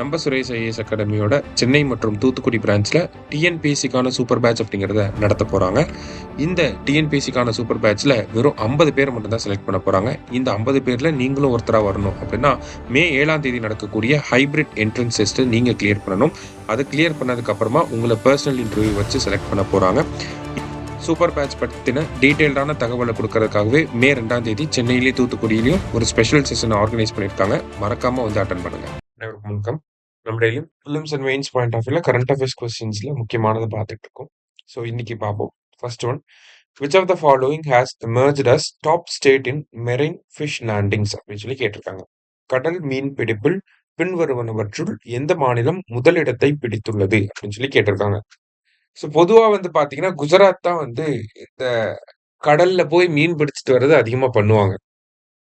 நம்ம சுரேஷ் ஐஏஎஸ் அகாடமியோட சென்னை மற்றும் Thoothukudi பிரான்ச்சில் டிஎன்பிஎஸ்சிக்கான super batch அப்படிங்கிறத நடத்த போகிறாங்க. இந்த டிஎன்பிஎஸ்சிக்கான சூப்பர் பேட்ச்சில் வெறும் 50 பேர் மட்டும்தான் செலக்ட் பண்ண போகிறாங்க. இந்த 50 பேரில் நீங்களும் ஒருத்தராக வரணும் அப்படின்னா மே 7ஆம் தேதி நடக்கக்கூடிய ஹைப்ரிட் என்ட்ரன்ஸ் டெஸ்ட்டு நீங்கள் கிளியர் பண்ணணும். அதை கிளியர் பண்ணதுக்கப்புறமா உங்களை பர்சனல் இன்டர்வியூ வச்சு செலக்ட் பண்ண போகிறாங்க. சூப்பர் பேட்ச் பற்றின டீட்டெயில்டான தகவலை கொடுக்கறதுக்காகவே மே 2ஆம் தேதி சென்னையிலேயும் தூத்துக்குடியிலையும் ஒரு ஸ்பெஷல் செஷன் ஆர்கனைஸ் பண்ணியிருக்காங்க. மறக்காமல் வந்து அட்டன் பண்ணுங்கள். அனைவருக்கும் வணக்கம். நம்ம டெய்லியும் prelims and mains point of வியூல கரண்ட் அஃபேர்ஸ் கொஸ்டின்ஸ்ல முக்கியமானதை பார்த்துட்டு இருக்கோம். ஸோ இன்னைக்கு பார்ப்போம். First one, which of the following has emerged as top state in marine fish landings அப்படின்னு சொல்லி கேட்டிருக்காங்க. கடல் மீன் பிடிப்பில் பின்வருவனவற்றுள் எந்த மாநிலம் முதலிடத்தை பிடித்துள்ளது அப்படின்னு சொல்லி கேட்டிருக்காங்க. ஸோ பொதுவாக வந்து பார்த்தீங்கன்னா குஜராத் தான் வந்து இந்த கடல்ல போய் மீன் பிடிச்சிட்டு வர்றது அதிகமாக பண்ணுவாங்க.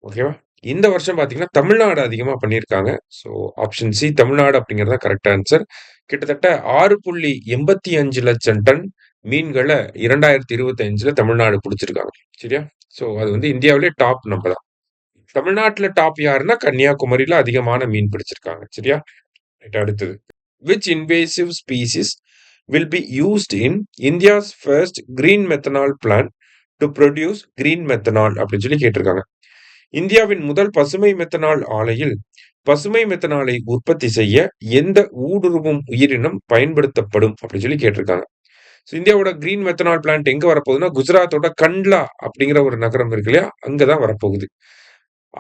ஓகேவா? இந்த வருஷம் பார்த்தீங்கன்னா தமிழ்நாடு அதிகமாக பண்ணியிருக்காங்க. ஸோ ஆப்ஷன் சி தமிழ்நாடு அப்படிங்கிறது தான் கரெக்ட் ஆன்சர். கிட்டத்தட்ட 6.85 லட்சம் டன் மீன்களை 2025 தமிழ்நாடு பிடிச்சிருக்காங்க. சரியா? ஸோ அது வந்து இந்தியாவிலே டாப் நம்ம தான். தமிழ்நாட்டில் டாப் யாருன்னா கன்னியாகுமரியில அதிகமான மீன் பிடிச்சிருக்காங்க. சரியா? அடுத்தது, which invasive species will be used in India's first green methanol plant to produce green methanol அப்படின்னு சொல்லி கேட்டிருக்காங்க. இந்தியாவின் முதல் பசுமை மெத்தனால் ஆலையில் பசுமை மெத்தனாலை உற்பத்தி செய்ய எந்த ஊடுருவும் உயிரினம் பயன்படுத்தப்படும் அப்படின்னு சொல்லி கேட்டிருக்காங்க. இந்தியாவோட கிரீன் மெத்தனால் பிளான்ட் எங்க வரப்போகுதுன்னா குஜராத்தோட கண்ட்லா அப்படிங்கிற ஒரு நகரம் இருக்கு இல்லையா, அங்கதான் வரப்போகுது.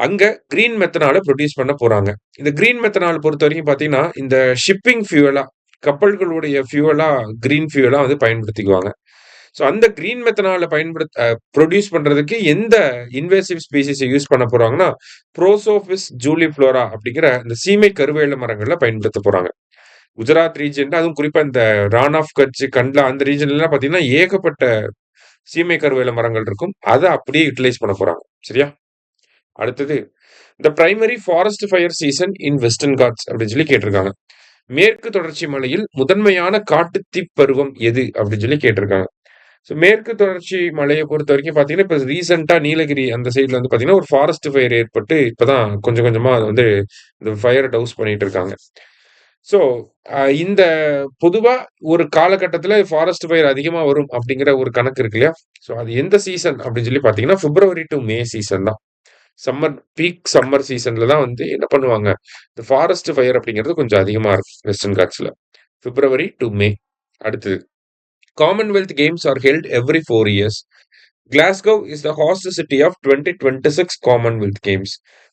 அங்க கிரீன் மெத்தனாலை ப்ரொடியூஸ் பண்ண போறாங்க. இந்த கிரீன் மெத்தனால் பொறுத்த வரைக்கும் பாத்தீங்கன்னா இந்த ஷிப்பிங் ஃபியூவலா, கப்பல்களுடைய ஃபியூவலா கிரீன் ஃபியூவலா வந்து பயன்படுத்திக்குவாங்க. ஸோ அந்த கிரீன் மெத்தனால ப்ரொடியூஸ் பண்றதுக்கு எந்த இன்வேசிவ் ஸ்பீசிஸை யூஸ் பண்ண போறாங்கன்னா ப்ரோசோபிஸ் ஜூலிஃப்ளோரா அப்படிங்கிற இந்த சீமை கருவேல மரங்கள்ல பயன்படுத்த போறாங்க. குஜராத் ரீஜன், அதுவும் குறிப்பா இந்த ரான் ஆஃப் கட்ச், கண்ட்லா அந்த ரீஜன்ல எல்லாம் பாத்தீங்கன்னா ஏகப்பட்ட சீமை கருவேல மரங்கள் இருக்கும். அதை அப்படியே யூட்டிலைஸ் பண்ண போறாங்க. சரியா? அடுத்தது, the primary forest fire season in Western Ghats அப்படின்னு சொல்லி கேட்டிருக்காங்க. மேற்கு தொடர்ச்சி மலையில் முதன்மையான காட்டுத்தீ பருவம் எது அப்படின்னு சொல்லி கேட்டிருக்காங்க. ஸோ மேற்கு தொடர்ச்சி மலையை பொறுத்த வரைக்கும் பார்த்தீங்கன்னா இப்போ ரீசெண்டாக நீலகிரி அந்த சைடில் வந்து பார்த்தீங்கன்னா ஒரு ஃபாரஸ்ட் ஃபயர் ஏற்பட்டு இப்போதான் கொஞ்சம் கொஞ்சமாக அது வந்து இந்த ஃபயரை டவுஸ் பண்ணிட்டு இருக்காங்க. ஸோ இந்த பொதுவாக ஒரு காலகட்டத்தில் ஃபாரஸ்ட் ஃபயர் அதிகமாக வரும் அப்படிங்கிற ஒரு கணக்கு இருக்கு இல்லையா? ஸோ அது எந்த சீசன் அப்படின்னு சொல்லி பார்த்தீங்கன்னா பிப்ரவரி டு மே சீசன் தான். சம்மர், பீக் சம்மர் சீசன்ல தான் வந்து என்ன பண்ணுவாங்க, இந்த ஃபாரஸ்ட் ஃபயர் அப்படிங்கிறது கொஞ்சம் அதிகமாக இருக்கும் வெஸ்டர்ன் காட்ஸ்ல, பிப்ரவரி டு மே. அடுத்தது, Commonwealth Games are held every 4 years. Glasgow is the host city of 2026 Commonwealth Games.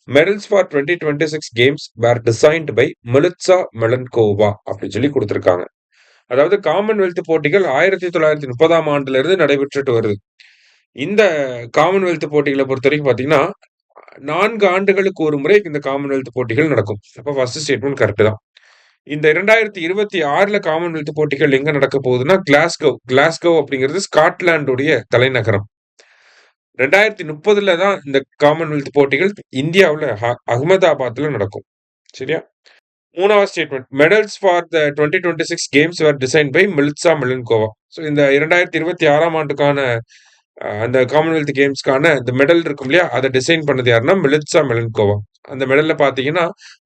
Medals for 2026 Games were designed by Milica Malenkova அப்படின்னு சொல்லி கொடுத்திருக்காங்க. அதாவது காமன்வெல்த் போட்டிகள் 1930ஆம் ஆண்டுல இருந்து நடைபெற்றுட்டு வருது. இந்த காமன்வெல்த் போட்டிகளை பொறுத்த வரைக்கும் பாத்தீங்கன்னா 4 ஆண்டுகளுக்கு ஒரு முறை இந்த காமன்வெல்த் போட்டிகள் நடக்கும். அப்ப ஃபர்ஸ்ட் ஸ்டேட்மெண்ட் கரெக்ட் தான். இந்த 2026 காமன்வெல்த் போட்டிகள் எங்க நடக்க போகுதுன்னா கிளாஸ்கோ அப்படிங்கிறது ஸ்காட்லாண்டுடைய தலைநகரம். 2030 தான் இந்த காமன்வெல்த் போட்டிகள் இந்தியாவில் அகமதாபாத்ல நடக்கும். சரியா? மூணாவது statement, medals for the 2026 games were design by Militsa Melankova. So இந்த 2026ஆம் ஆண்டுக்கான அந்த காமன்வெல்த் கேம்ஸ்க்கான இந்த மெடல் இருக்கும் இல்லையா, அதை டிசைன் பண்ணது யாருன்னா மிலிட்சா மெலன்கோவா. அந்த மெடல்ல பாத்தீங்கன்னா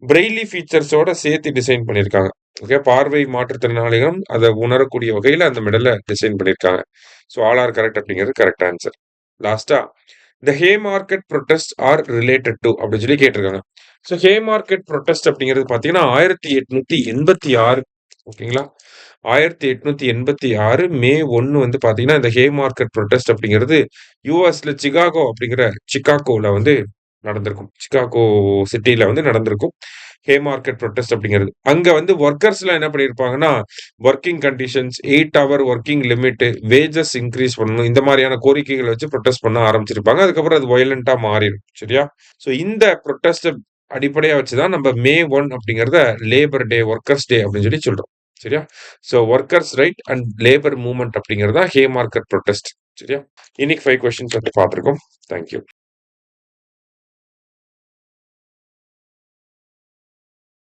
பிரெய்லி ஃபீச்சர்ஸோட சேர்த்து டிசைன் பண்ணியிருக்காங்க. ஓகே, பார்வை மாற்றுத்திறனாளிகளும் அதை உணரக்கூடிய வகையில அந்த மெடலை டிசைன் பண்ணியிருக்காங்க. ஸோ ஆல் ஆர் கரெக்ட் அப்படிங்கிறது கரெக்ட் ஆன்சர். லாஸ்டா, the hay market protest are related to அப்படின்னு சொல்லி கேட்டிருக்காங்க. ஸோ ஹே மார்க்கெட் ப்ரொட்டஸ்ட் அப்படிங்கிறது பாத்தீங்கன்னா 1886. ஓகேங்களா? 1886 மே 1 வந்து பாத்தீங்கன்னா இந்த ஹே மார்க்கெட் ப்ரொட்டஸ்ட் அப்படிங்கிறது யூஎஸ்ல சிகாகோல வந்து நடந்திருக்கும். சிகாகோ சிட்டில வந்து நடந்திருக்கும் ஹே மார்க்கெட் ப்ரொட்டஸ்ட் அப்படிங்கிறது. அங்க வந்து ஒர்க்கர்ஸ் எல்லாம் என்ன பண்ணிருப்பாங்கன்னா working conditions, 8 hour working limit, wages increase பண்ணணும், இந்த மாதிரியான கோரிக்கைகளை வச்சு ப்ரொட்டஸ்ட் பண்ண ஆரம்பிச்சிருப்பாங்க. அதுக்கப்புறம் அது வயலண்டா மாறிடும். சரியா? ஸோ இந்த ப்ரொட்டஸ்ட் அடிப்படையா வச்சுதான் நம்ம மே 1 அப்படிங்கிறத லேபர் டே, ஒர்க்கர்ஸ் டே அப்படின்னு சொல்லி சொல்றோம். சரியா? So workers right and labour movement அப்படிங்கிறது தான் ஹே மார்க்கெட் ப்ரொட்டஸ்ட். சரியா? இன்னைக்கு 5 கொஸ்டின்ஸ் வந்து பார்த்துருக்கோம். தேங்க்யூ.